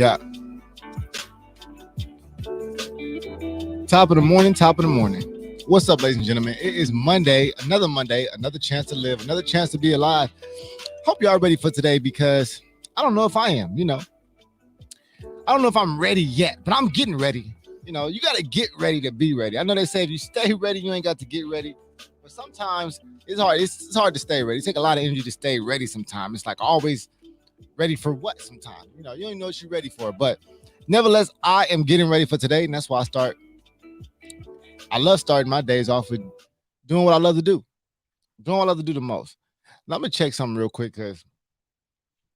Yeah. Top of the morning, top of the morning. What's up, ladies and gentlemen? It is Monday, another chance to live, another chance to be alive. Hope y'all ready for today because I don't know if I am, I don't know if I'm ready yet, but I'm getting ready. You got to get ready to be ready. I know they say if you stay ready, you ain't got to get ready. But sometimes it's hard. It's hard to stay ready. It takes a lot of energy to stay ready sometimes. It's like always ready for what sometimes. You don't even know what you're ready for. But nevertheless, I am getting ready for today. And that's why I love starting my days off with doing what I love to do. Doing what I love to do the most. Now, I'm going to check something real quick because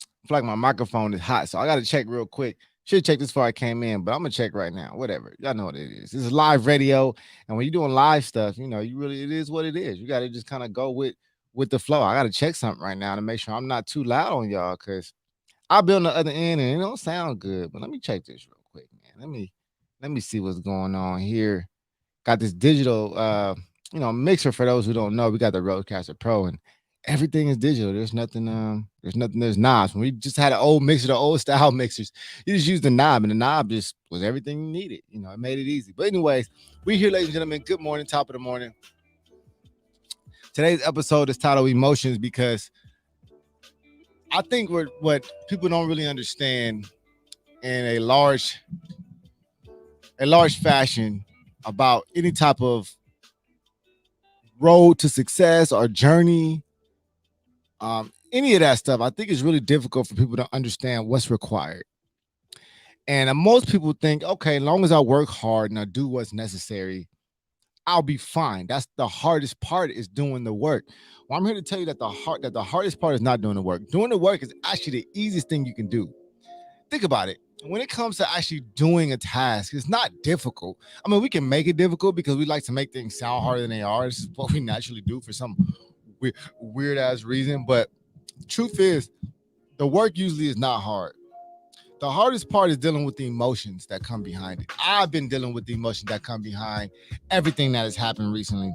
I feel like my microphone is hot. So I got to check real quick. Should have checked this before I came in, but I'm gonna check right now. Whatever. Y'all know what it is. This is live radio. And when you're doing live stuff, it is what it is. You gotta just kind of go with the flow. I gotta check something right now to make sure I'm not too loud on y'all because I'll be on the other end and it don't sound good. But let me check this real quick, man. Let me see what's going on here. Got this digital mixer for those who don't know. We got the Rodecaster Pro and everything is digital. There's knobs. When we just had an old mixer, the old style mixers, you just used the knob, and the knob just was everything you needed. It made it easy. But anyways, we here, ladies and gentlemen. Good morning, top of the morning. Today's episode is titled Emotions because I think what people don't really understand in a large fashion about any type of road to success or journey, any of that stuff, I think it's really difficult for people to understand what's required. And most people think, okay, as long as I work hard and I do what's necessary, I'll be fine. That's the hardest part, is doing the work. Well, I'm here to tell you that the hardest part is not doing the work. Doing the work is actually the easiest thing you can do. Think about it. When it comes to actually doing a task, it's not difficult. I mean, we can make it difficult because we like to make things sound harder than they are. This is what we naturally do for some weird ass reason. But truth is, the work usually is not hard. The hardest part is dealing with the emotions that come behind it. I've been dealing with the emotions that come behind everything that has happened recently.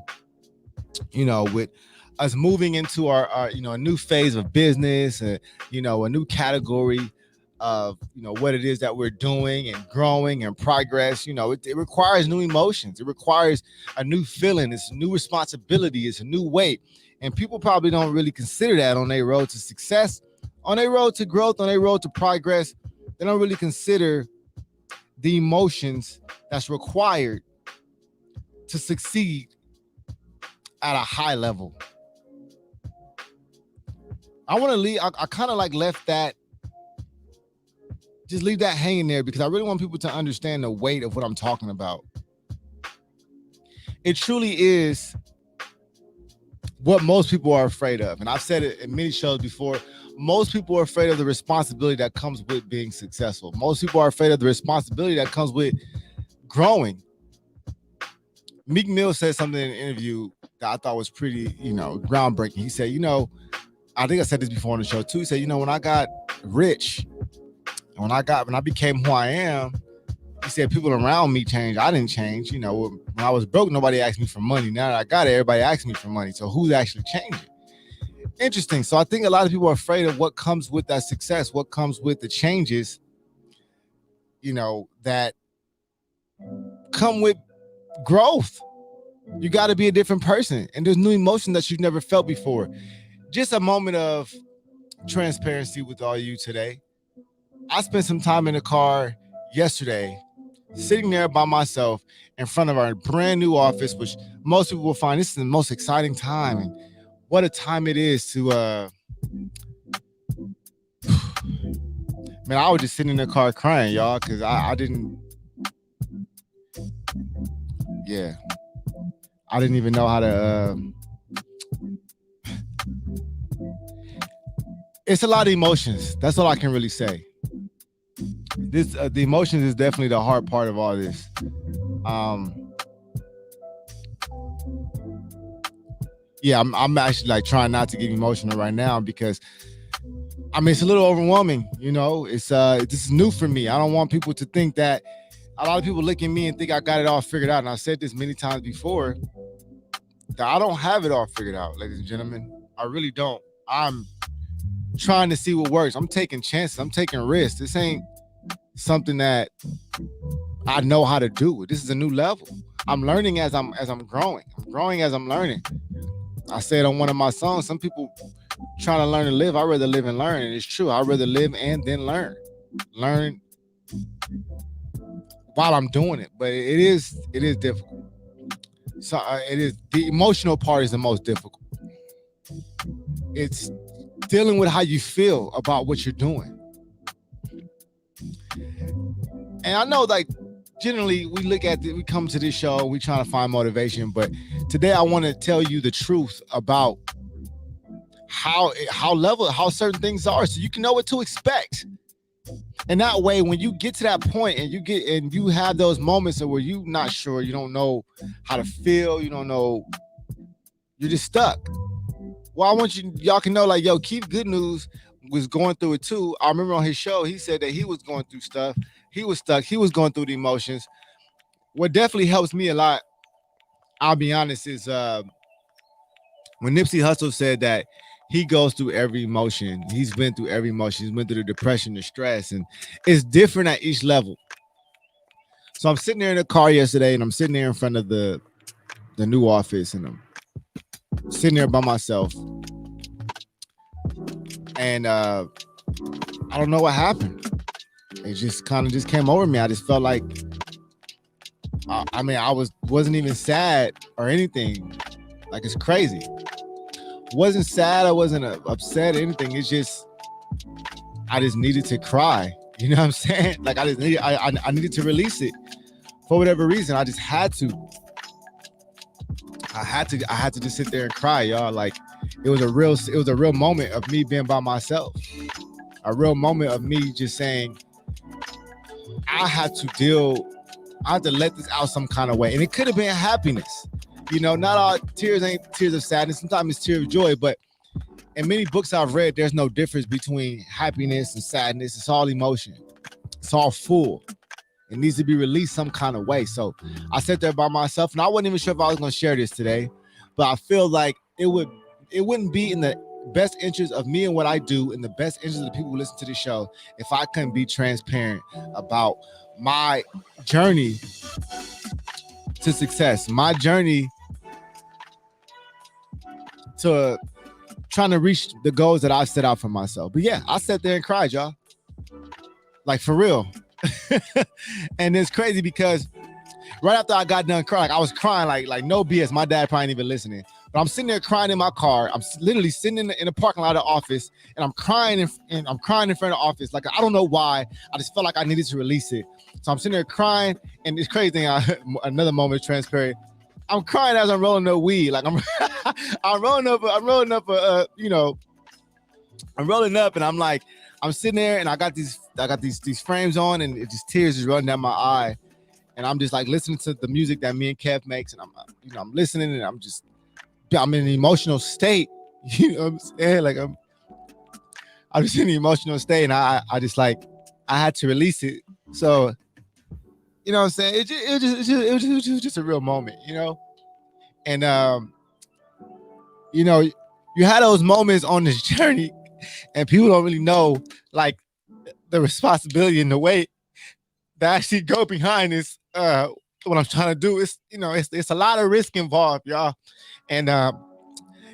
With us moving into our a new phase of business, a new category of what it is that we're doing and growing and progress. It requires new emotions. It requires a new feeling. It's a new responsibility. It's a new weight. And people probably don't really consider that on their road to success, on their road to growth, on their road to progress. They don't really consider the emotions that's required to succeed at a high level. I want to leave. I kind of like left that, just leave that hanging there because I really want people to understand the weight of what I'm talking about. It truly is what most people are afraid of. And I've said it in many shows before. Most people are afraid of the responsibility that comes with being successful. Most people are afraid of the responsibility that comes with growing. Meek Mill said something in an interview that I thought was pretty, groundbreaking. He said, I think I said this before on the show too. He said, when I got rich, when I became who I am, he said people around me changed. I didn't change. When I was broke, nobody asked me for money. Now that I got it, everybody asks me for money. So who's actually changing? Interesting. So I think a lot of people are afraid of what comes with that success, what comes with the changes, that come with growth. You got to be a different person. And there's new emotion that you've never felt before. Just a moment of transparency with all you today. I spent some time in the car yesterday, sitting there by myself in front of our brand new office, which most people will find this is the most exciting time. And what a time it is to, man, I was just sitting in the car crying, y'all, because I didn't even know how to, it's a lot of emotions. That's all I can really say. The emotions is definitely the hard part of all this. I'm actually like trying not to get emotional right now because it's a little overwhelming. It's this is new for me. I don't want people to think that a lot of people look at me and think I got it all figured out. And I've said this many times before that I don't have it all figured out, ladies and gentlemen. I really don't. I'm trying to see what works. I'm taking chances. I'm taking risks. This ain't something that I know how to do. This is a new level. I'm learning as I'm growing. I'm growing as I'm learning. I said on one of my songs, some people trying to learn to live. I'd rather live and learn. And it's true. I'd rather live and then learn. Learn while I'm doing it. But it is difficult. So it is, the emotional part is the most difficult. It's dealing with how you feel about what you're doing. And I know, like, generally we come to this show, we trying to find motivation, but today I want to tell you the truth about how certain things are, so you can know what to expect. And that way, when you get to that point and you have those moments where you're not sure, you don't know how to feel, you don't know, you're just stuck. Well, I want y'all can know, like, yo, Keith Goodnews was going through it too. I remember on his show, he said that he was going through stuff. He was stuck. He was going through the emotions. What definitely helps me a lot, I'll be honest, is when Nipsey Hussle said that he goes through every emotion. He's been through every emotion. He's been through the depression, the stress, and it's different at each level. So I'm sitting there in the car yesterday, and I'm sitting there in front of the new office, and I'm sitting there by myself. And I don't know what happened. It just kind of just came over me. I just felt like, I wasn't even sad or anything. Like, it's crazy. Wasn't sad. I wasn't upset or anything. It's just, I just needed to cry. You know what I'm saying? Like, I needed to release it for whatever reason. I just had to. I had to just sit there and cry, y'all. Like, it was a real moment of me being by myself. A real moment of me just saying, I had to let this out some kind of way. And it could have been happiness. You know, not all tears ain't tears of sadness. Sometimes it's tears of joy. But in many books I've read, there's no difference between happiness and sadness. It's all emotion. It's all full. It needs to be released some kind of way. So I sat there by myself, and I wasn't even sure if I was going to share this today. But I feel like it wouldn't be in the best interest of me and what I do, in the best interest of the people who listen to the show, if I couldn't be transparent about my journey to success, my journey to trying to reach the goals that I've set out for myself. But yeah, I sat there and cried, y'all. Like, for real. And it's crazy because right after I got done crying, I was crying like no BS. My dad probably ain't even listening. But I'm sitting there crying in my car. I'm literally sitting in the parking lot of the office, and I'm crying in front of the office. Like, I don't know why. I just felt like I needed to release it. So I'm sitting there crying, and it's crazy thing. Another moment, transparent. I'm crying as I'm rolling up weed. Like, I'm rolling up, and I'm like, I'm sitting there, and I got these frames on, and it just tears just running down my eye, and I'm just like listening to the music that me and Kev makes, and I'm listening, and I'm in an emotional state. You know what I'm saying? Like, I'm just in an emotional state, and I just, like, I had to release it. So, you know what I'm saying? It was just a real moment, you know? And, you know, you had those moments on this journey, and people don't really know, like, the responsibility and the weight that actually go behind this, what I'm trying to do. Is, you know, it's a lot of risk involved, y'all. And,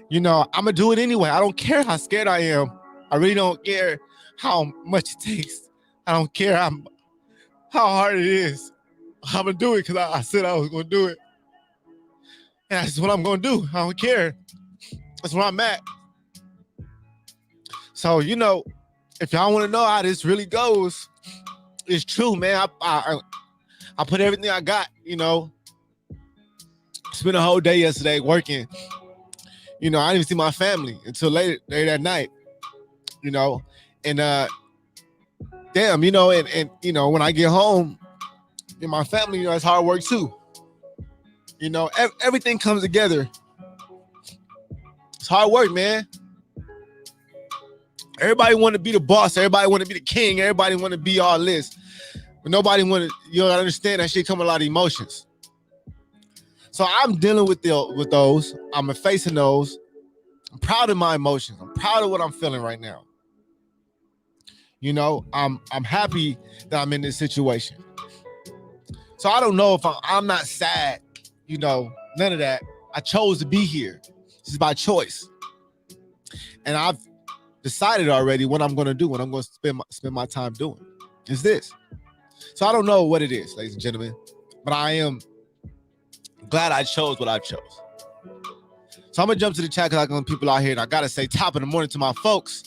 you know, I'm going to do it anyway. I don't care how scared I am. I really don't care how much it takes. I don't care how hard it is. I'm going to do it because I said I was going to do it. And that's what I'm going to do. I don't care. That's where I'm at. So, you know, if y'all want to know how this really goes, it's true, man. I put everything I got, you know. Spent a whole day yesterday working. You know, I didn't even see my family until late that night, you know. And damn, you know, and you know, when I get home, in my family, you know, it's hard work too. You know, everything comes together. It's hard work, man. Everybody want to be the boss. Everybody want to be the king. Everybody want to be all this. But nobody want to, you know, understand that shit come with a lot of emotions. So I'm dealing with those. I'm facing those. I'm proud of my emotions. I'm proud of what I'm feeling right now. You know, I'm happy that I'm in this situation. So I don't know if I'm not sad, you know, none of that. I chose to be here. This is by choice. And I've decided already what I'm going to do, what I'm going to spend my time doing is this. So I don't know what it is, ladies and gentlemen, but I am glad I chose what I chose. So I'm going to jump to the chat because I got people out here, and I got to say top of the morning to my folks.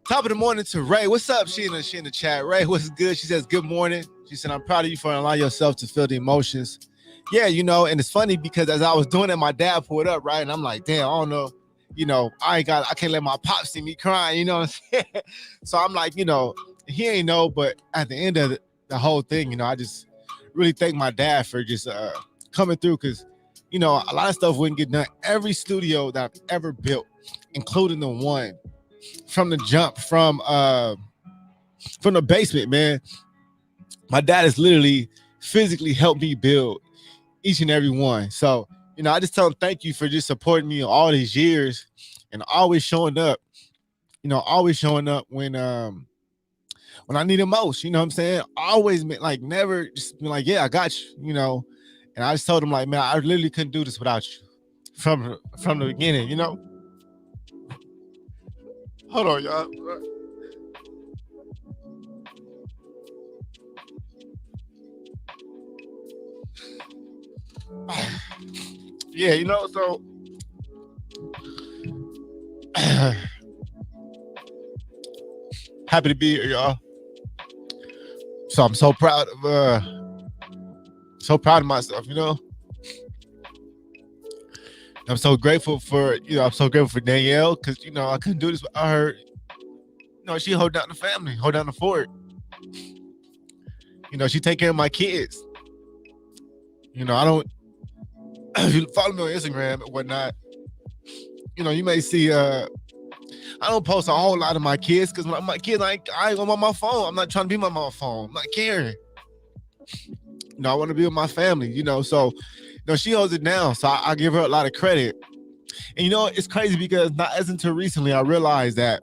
Top of the morning to Ray. What's up? She in the chat. Ray, what's good? She says, good morning. She said, I'm proud of you for allowing yourself to feel the emotions. Yeah, you know, and it's funny because as I was doing it, my dad pulled up, right? And I'm like, damn, I don't know. You know, I can't let my pop see me crying, you know what I'm saying? So I'm like, you know, he ain't know, but at the end of the whole thing, you know, I just really thank my dad for just coming through because, you know, a lot of stuff wouldn't get done. Every studio that I've ever built, including the one from the jump, from the basement, man, my dad has literally physically helped me build each and every one. So, you know, I just tell him thank you for just supporting me all these years and always showing up, you know, always showing up when I need it most, you know what I'm saying? Always been like, never just been like, yeah, I got you, you know? And I just told him like, man, I literally couldn't do this without you from the beginning, you know? Hold on, y'all. Yeah, you know, so happy to be here, y'all. So I'm so proud of myself, you know. I'm so grateful for, you know, I'm so grateful for Danielle because, you know, I couldn't do this without her. You know, she hold down the family, hold down the fort. You know, she take care of my kids. You know, I don't, if you follow me on Instagram and whatnot, you know, you may see, I don't post a whole lot of my kids because my kids, I ain't on my phone. I'm not trying to be on my phone. I'm not caring. You know, I want to be with my family, you know, so, you know, she holds it down. So I give her a lot of credit. And, you know, it's crazy because not as until recently, I realized that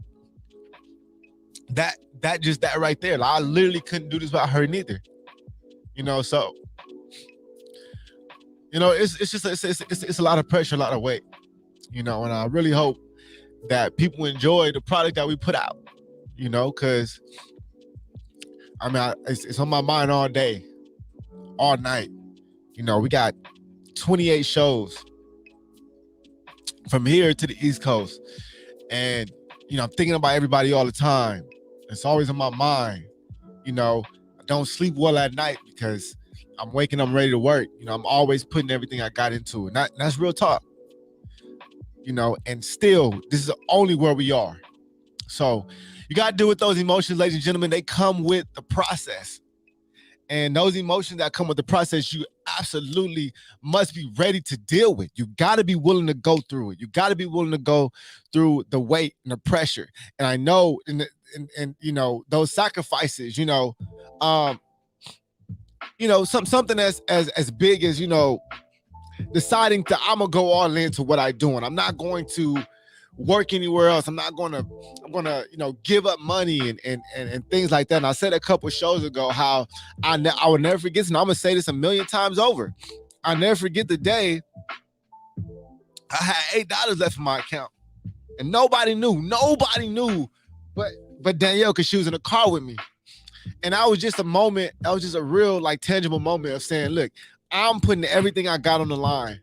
right there, like, I literally couldn't do this without her neither. You know, so, you know, it's just, it's a lot of pressure, a lot of weight, you know, and I really hope that people enjoy the product that we put out, you know, because, I mean, it's on my mind all day, all night. You know, we got 28 shows from here to the East Coast. And, you know, I'm thinking about everybody all the time. It's always in my mind. You know, I don't sleep well at night because I'm waking up ready to work. You know, I'm always putting everything I got into it. That's real talk. You know, and still, this is only where we are. So you got to deal with those emotions, ladies and gentlemen. They come with the process. And those emotions that come with the process, you absolutely must be ready to deal with. You got to be willing to go through it. You got to be willing to go through the weight and the pressure. And I know, and you know, those sacrifices, you know, something as big as, you know, deciding to, I'm gonna go all into what I'm doing. I'm not going to work anywhere else. I'm gonna, you know, give up money and things like that. And I said a couple of shows ago how I will never forget, and I'm gonna say this a million times over. I'll never forget the day I had $8 left in my account, and nobody knew, but Danielle, because she was in the car with me. And that was just a moment. That was just a real, like, tangible moment of saying, look, I'm putting everything I got on the line.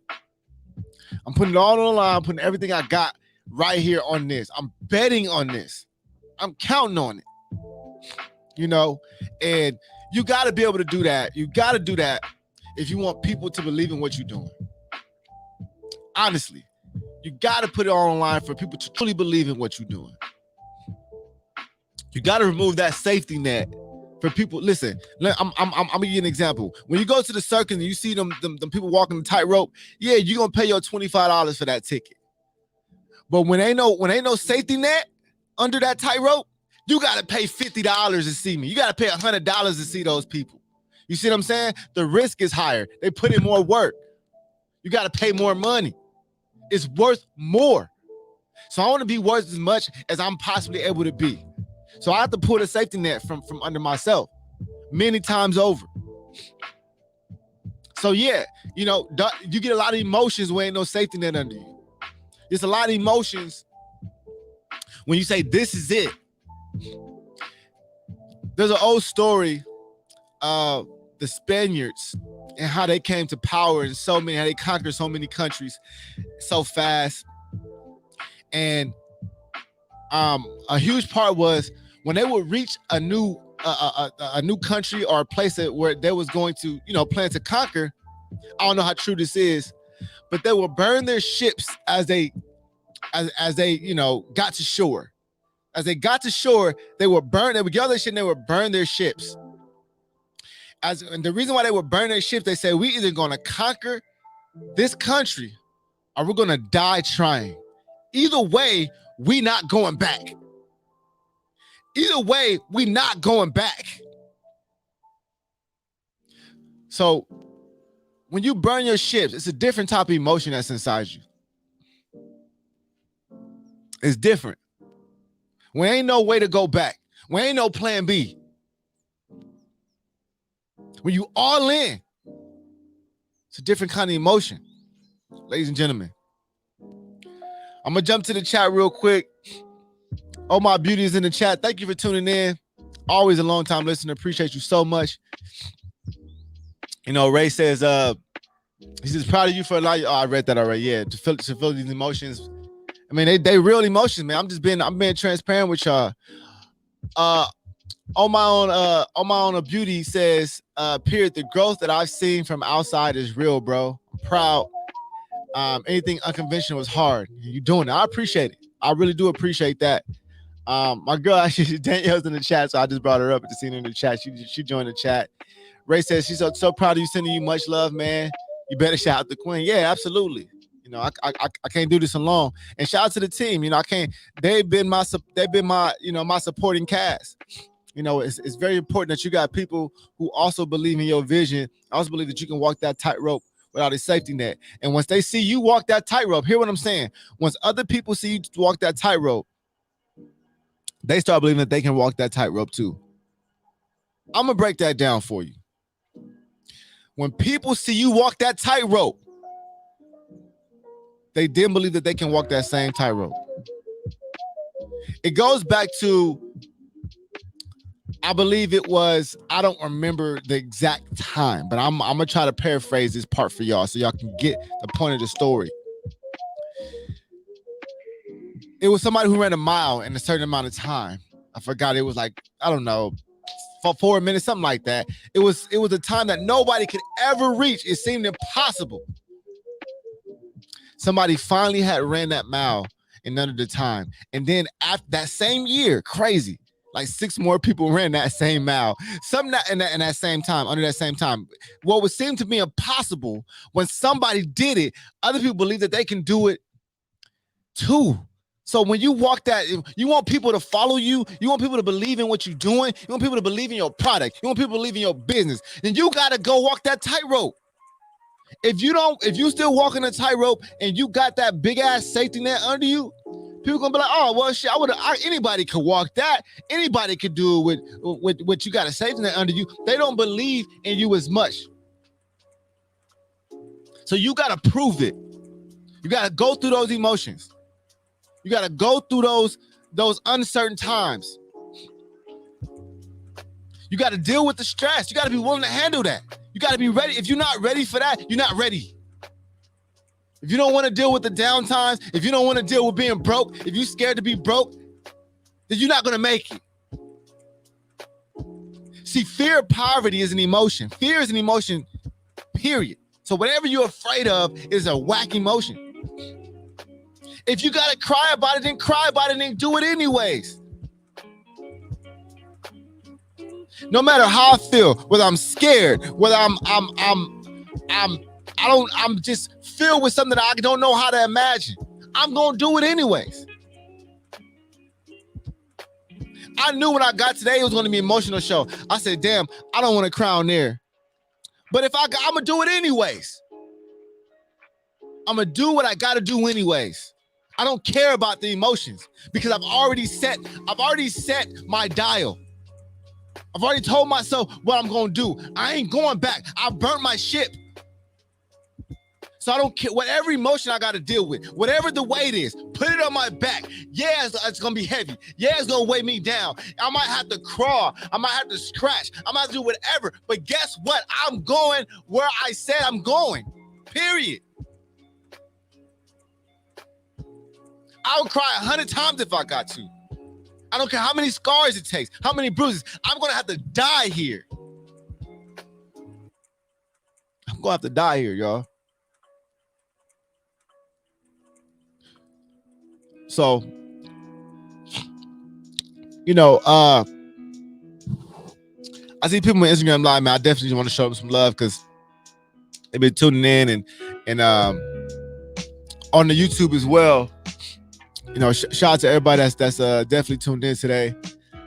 I'm putting it all on the line. I'm putting everything I got right here on this. I'm betting on this. I'm counting on it. You know, and you got to be able to do that. You got to do that if you want people to believe in what you're doing. Honestly, you got to put it all online for people to truly believe in what you're doing. You got to remove that safety net for people. Listen, I'm gonna give you an example. When you go to the circus and you see them people walking the tightrope, yeah, you're gonna pay your $25 for that ticket. But when ain't no safety net under that tightrope, you gotta pay $50 to see me. You gotta pay $100 to see those people. You see what I'm saying? The risk is higher. They put in more work. You gotta pay more money. It's worth more. So I want to be worth as much as I'm possibly able to be. So I have to pull the safety net from under myself many times over. So yeah, you know, you get a lot of emotions when ain't no safety net under you. There's a lot of emotions when you say this is it. There's an old story of the Spaniards and how they came to power and how they conquered so many countries so fast. And a huge part was when they would reach a new country or a place where they was going to, you know, plan to conquer. I don't know how true this is, but they would burn their ships as they you know, got to shore. As they got to shore, they would get all their shit and they would burn their ships. And the reason why they would burn their ships, they say, we either going to conquer this country or we're going to die trying. Either way, we not going back. Either way, we not going back. So when you burn your ships, it's a different type of emotion that's inside you. It's different. We ain't no way to go back. We ain't no plan B. When you all in, it's a different kind of emotion. Ladies and gentlemen, I'm going to jump to the chat real quick. Oh, my beauty is in the chat. Thank you for tuning in. Always a long time listener. Appreciate you so much. You know, Ray says, he says, proud of you for allowing you. Oh, I read that already. Yeah, to feel these emotions. I mean, they real emotions, man. I'm being transparent with y'all. On my own beauty says, period, the growth that I've seen from outside is real, bro. I'm proud. Anything unconventional is hard. You doing it. I appreciate it. I really do appreciate that. My girl, actually, Danielle's in the chat, so I just brought her up to see her in the chat. She joined the chat. Ray says she's so proud of you, sending you much love, man. You better shout out the queen. Yeah, absolutely. You know, I can't do this alone. And shout out to the team. You know, they've been my you know, my supporting cast. You know, it's very important that you got people who also believe in your vision. I also believe that you can walk that tightrope without a safety net. And once they see you walk that tightrope, hear what I'm saying? Once other people see you walk that tightrope, they start believing that they can walk that tightrope too. I'm gonna break that down for you. When people see you walk that tightrope, they didn't believe that they can walk that same tightrope. It goes back to, I believe it was, I don't remember the exact time, but I'm gonna try to paraphrase this part for y'all so y'all can get the point of the story. It was somebody who ran a mile in a certain amount of time. I forgot, it was like, I don't know, for 4 minutes, something like that. It was a time that nobody could ever reach. It seemed impossible. Somebody finally had ran that mile in under the time. And then after that same year, crazy, like 6 more people ran that same mile. Some in that same time, under that same time. What would seem to be impossible, when somebody did it, other people believe that they can do it too. So when you walk that, you want people to follow you. You want people to believe in what you're doing. You want people to believe in your product. You want people to believe in your business. Then you got to go walk that tightrope. If you still walking a tightrope and you got that big ass safety net under you, people gonna be like, oh, well, shit, anybody could walk that. Anybody could do it with what you got a safety net under you. They don't believe in you as much. So you got to prove it. You got to go through those emotions. You got to go through those uncertain times. You got to deal with the stress. You got to be willing to handle that. You got to be ready. If you're not ready for that, you're not ready. If you don't want to deal with the downtimes, if you don't want to deal with being broke, if you're scared to be broke, then you're not going to make it. See, fear of poverty is an emotion. Fear is an emotion, period. So whatever you're afraid of is a whack emotion. If you got to cry about it, then cry about it and do it anyways. No matter how I feel, whether I'm scared, whether I'm just filled with something that I don't know how to imagine, I'm going to do it anyways. I knew when I got today, it was going to be an emotional show. I said, damn, I don't want to cry on there. But if I'm going to do it anyways. I'm going to do what I got to do anyways. I don't care about the emotions because I've already set my dial. I've already told myself what I'm going to do. I ain't going back. I burnt my ship. So I don't care. Whatever emotion I got to deal with, whatever the weight is, put it on my back. Yeah, it's going to be heavy. Yeah, it's going to weigh me down. I might have to crawl. I might have to scratch. I might have to do whatever. But guess what? I'm going where I said I'm going. Period. I would cry 100 times if I got to. I don't care how many scars it takes, how many bruises. I'm going to have to die here. I'm going to have to die here, y'all. So, you know, I see people on Instagram Live, man. I definitely want to show them some love because they've been tuning in and on the YouTube as well. You know, shout out to everybody that's definitely tuned in today.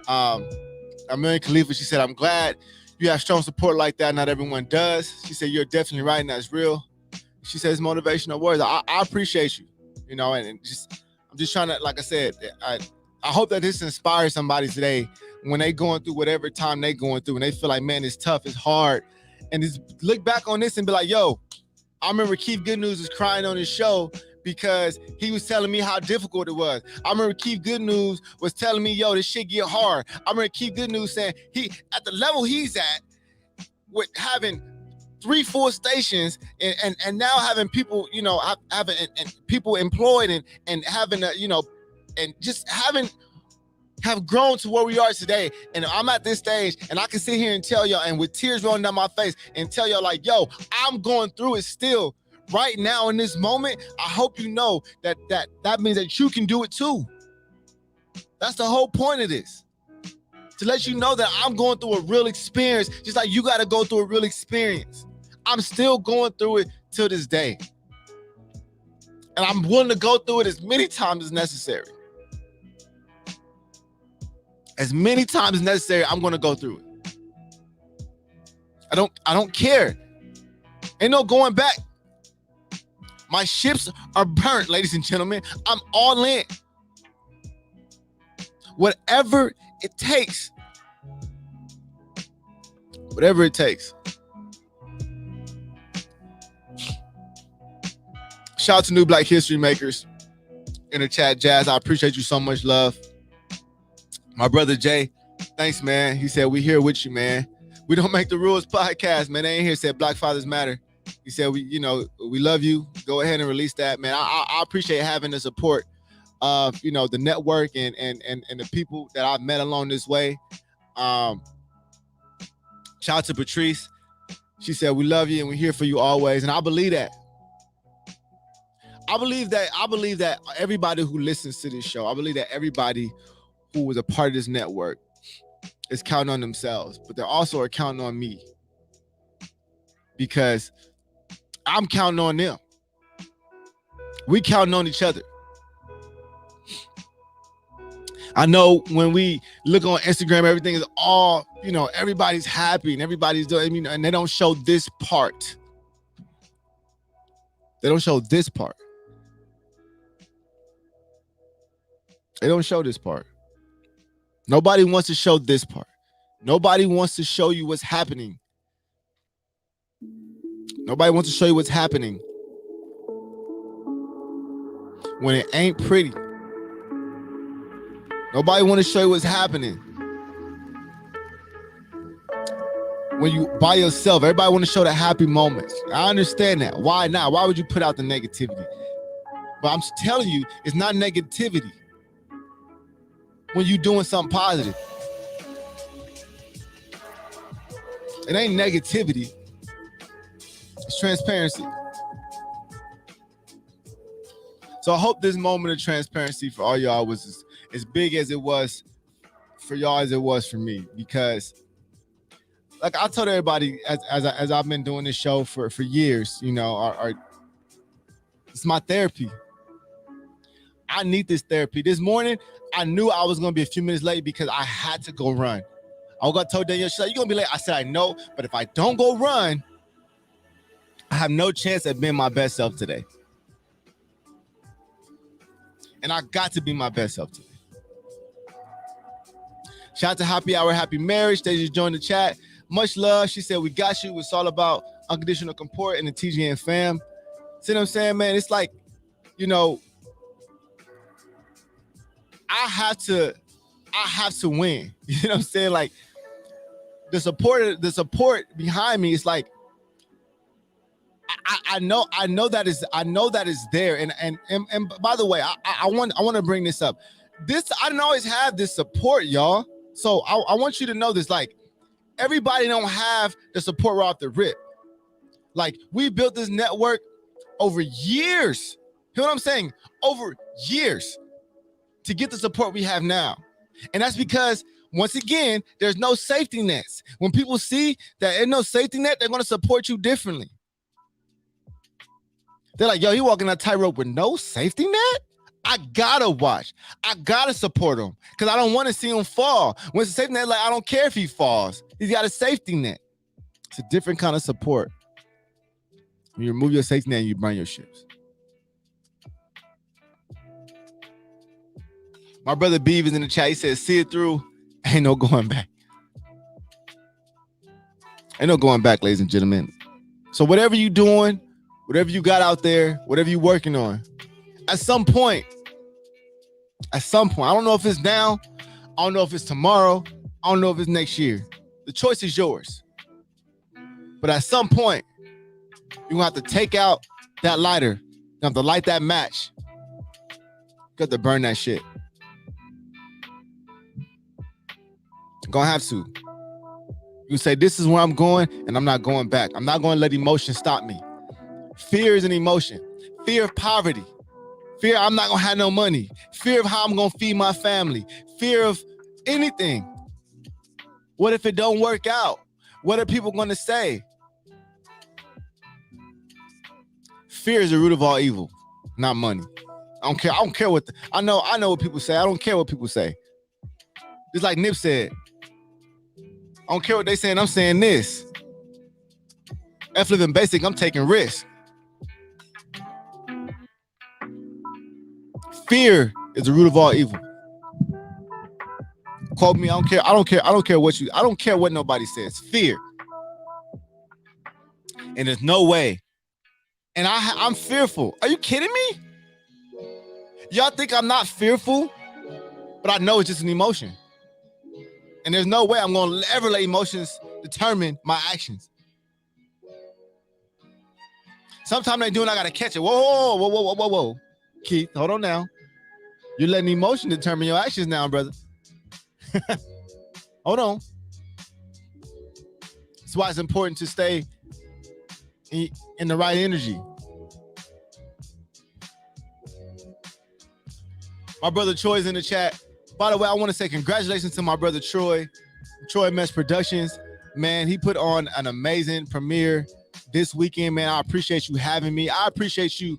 Amelia Khalifa, she said, I'm glad you have strong support like that. Not everyone does. She said, you're definitely right, and that's real. She says motivational words. I appreciate you, you know, and just I'm just trying to, like I said, I hope that this inspires somebody today when they going through whatever time they going through and they feel like, man, it's tough, it's hard. And just look back on this and be like, yo, I remember Keith Goodnews was crying on his show because he was telling me how difficult it was. I remember Keith Goodnews was telling me, yo, this shit get hard. I remember Keith Goodnews saying he, at the level he's at, with having 3 full stations and now having people, you know, having and people employed and having a, you know, and just have grown to where we are today. And I'm at this stage and I can sit here and tell y'all, and with tears rolling down my face, and tell y'all like, yo, I'm going through it still. Right now in this moment, I hope you know that means that you can do it too. That's the whole point of this. To let you know that I'm going through a real experience, just like you got to go through a real experience. I'm still going through it till this day. And I'm willing to go through it as many times as necessary. As many times as necessary, I'm going to go through it. I don't care. Ain't no going back. My ships are burnt, ladies and gentlemen. I'm all in. Whatever it takes. Whatever it takes. Shout out to New Black History Makers in the chat. Jazz, I appreciate you so much, love. My brother Jay, thanks, man. He said, we here with you, man. We don't make the rules podcast, man. They ain't here. Said Black Fathers Matter. He said, we love you. Go ahead and release that, man. I appreciate having the support of, you know, the network and the people that I've met along this way. Shout out to Patrice. She said, we love you and we're here for you always. And I believe that. I believe that everybody who listens to this show, I believe that everybody who was a part of this network is counting on themselves, but they also are counting on me because I'm counting on them. We counting on each other. I know when we look on Instagram, everything is all, you know, everybody's happy and everybody's doing, you know, and they don't show this part. They don't show this part. They don't show this part. Nobody wants to show this part. Nobody wants to show you what's happening. Nobody wants to show you what's happening when it ain't pretty. Nobody want to show you what's happening when you by yourself. Everybody want to show the happy moments. I understand that. Why not? Why would you put out the negativity? But I'm telling you, it's not negativity when you doing something positive. It ain't negativity. It's transparency. So I hope this moment of transparency for all y'all was as big as it was for y'all as it was for me, because like I told everybody as I've been doing this show for years, you know, it's my therapy. I need this therapy. This morning, I knew I was going to be a few minutes late because I had to go run. I told Danielle, she's like, you're going to be late. I said, I know, but if I don't go run, I have no chance at being my best self today. And I got to be my best self today. Shout out to Happy Hour, Happy Marriage. They just joined the chat. Much love. She said, we got you. It's all about unconditional support and the TGN fam. See what I'm saying, man? It's like, you know, I have to win. You know what I'm saying? Like the support behind me is like, I know that is there. And by the way, I want to bring this up. I didn't always have this support, y'all. So I want you to know this, like, everybody don't have the support right off the rip. Like, we built this network over years. You know what I'm saying? Over years to get the support we have now. And that's because, once again, there's no safety nets. When people see that there's no safety net, they're going to support you differently. They're like, yo, he walking that tightrope with no safety net? I gotta watch. I gotta support him because I don't want to see him fall. When it's a safety net, like, I don't care if he falls. He's got a safety net. It's a different kind of support. When you remove your safety net, you burn your ships. My brother Beav is in the chat. He says, see it through. Ain't no going back. Ain't no going back, ladies and gentlemen. So whatever you doing, whatever you got out there, whatever you working on, at some point, I don't know if it's now, I don't know if it's tomorrow, I don't know if it's next year. The choice is yours. But at some point, you're gonna have to take out that lighter. You have to light that match. You got to burn that shit. You're gonna have to. You say, this is where I'm going, and I'm not going back. I'm not gonna let emotion stop me. Fear is an emotion. Fear of poverty. Fear I'm not going to have no money. Fear of how I'm going to feed my family. Fear of anything. What if it don't work out? What are people going to say? Fear is the root of all evil, not money. I don't care. I don't care what I know what people say. I don't care what people say. Just like Nip said. I don't care what they saying. I'm saying this. F living basic, I'm taking risks. Fear is the root of all evil. Quote me, I don't care. I don't care what nobody says. Fear. And there's no way. And I'm fearful. Are you kidding me? Y'all think I'm not fearful? But I know it's just an emotion. And there's no way I'm going to ever let emotions determine my actions. Sometimes they do and I got to catch it. Whoa. Keith, hold on now. You're letting emotion determine your actions now, brother. Hold on. That's why it's important to stay in the right energy. My brother Troy's in the chat. By the way, I want to say congratulations to my brother Troy Mess Productions. Man, he put on an amazing premiere this weekend, man. I appreciate you having me. I appreciate you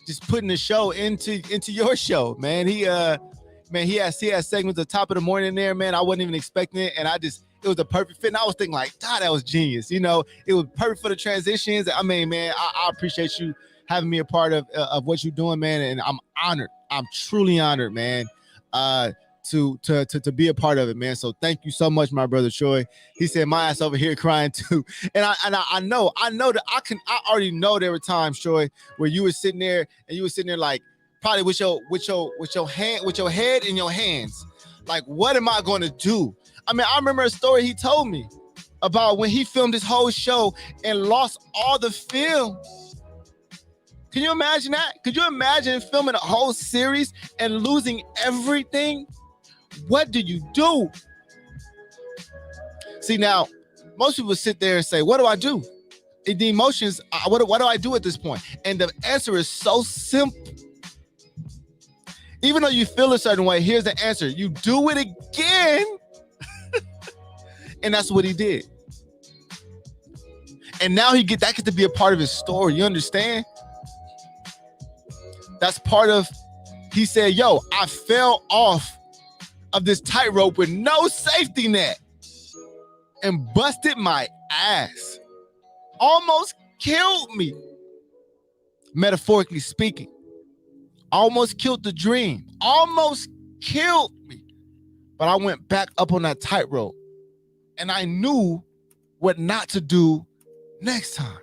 just putting the show into your show, man. He has segments at the top of the morning there, man. I wasn't even expecting it, and it was a perfect fit. And I was thinking, like, God, that was genius. You know, it was perfect for the transitions. I mean, man, I appreciate you having me a part of what you're doing, man. And I'm honored. I'm truly honored, man, to be a part of it, man. So thank you so much, my brother Troy. He said my ass over here crying too. And I know that I already know there were times, Troy, where you were sitting there like probably with your head in your hands. Like, what am I going to do? I mean, I remember a story he told me about when he filmed his whole show and lost all the film. Can you imagine that? Could you imagine filming a whole series and losing everything? What do you do? See, now, most people sit there and say, what do I do? The emotions, what do I do at this point? And the answer is so simple. Even though you feel a certain way, here's the answer. You do it again. And that's what he did. And now that gets to be a part of his story. You understand? That's part of, he said, yo, I fell off of this tightrope with no safety net and busted my ass. Almost killed me. Metaphorically speaking. Almost killed the dream. Almost killed me. But I went back up on that tightrope. And I knew what not to do next time.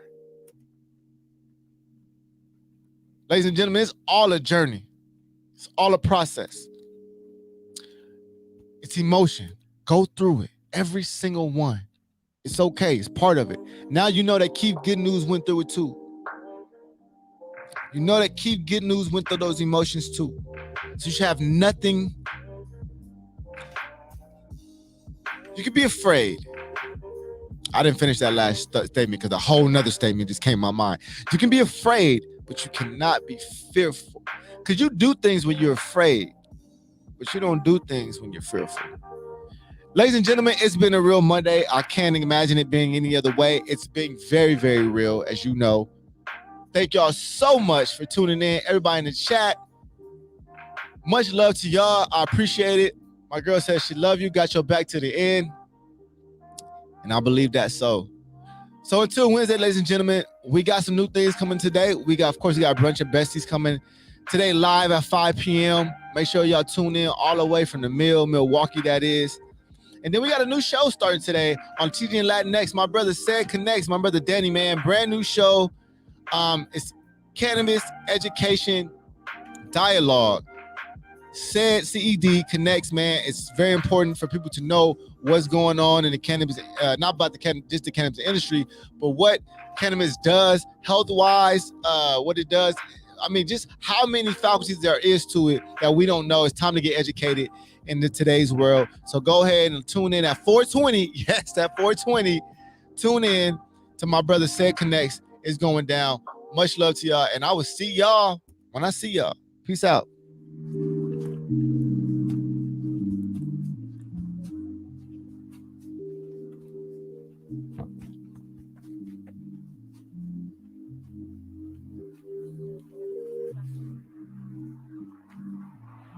Ladies and gentlemen, it's all a journey. It's all a process. It's emotion. Go through it. Every single one. It's okay. It's part of it. Now you know that Keith Good News went through it too. You know that Keith Good News went through those emotions too. So you should have nothing. You could be afraid. I didn't finish that last statement because a whole nother statement just came to my mind. You can be afraid, but you cannot be fearful. Because you do things when you're afraid, but you don't do things when you're fearful. Ladies and gentlemen, it's been a real Monday. I can't imagine it being any other way. It's been very, very real, as you know. Thank y'all so much for tuning in. Everybody in the chat, much love to y'all. I appreciate it. My girl says she love you, got your back to the end. And I believe that so. So until Wednesday, ladies and gentlemen, we got some new things coming today. Of course, we got a bunch of besties coming today live at 5 p.m. Make sure y'all tune in all the way from the Milwaukee, that is. And then we got a new show starting today on TGN Latinx. My brother Ced Connects, my brother Danny, man. Brand new show. It's Cannabis Education Dialogue. CED Connects, man. It's very important for people to know what's going on in the cannabis, not about just the cannabis industry, but what cannabis does health-wise, what it does. I mean, just how many faculties there is to it that we don't know. It's time to get educated in today's world. So go ahead and tune in at 4:20. Yes, at 4:20. Tune in to my brother Ced Connects. It's going down. Much love to y'all, and I will see y'all when I see y'all. Peace out.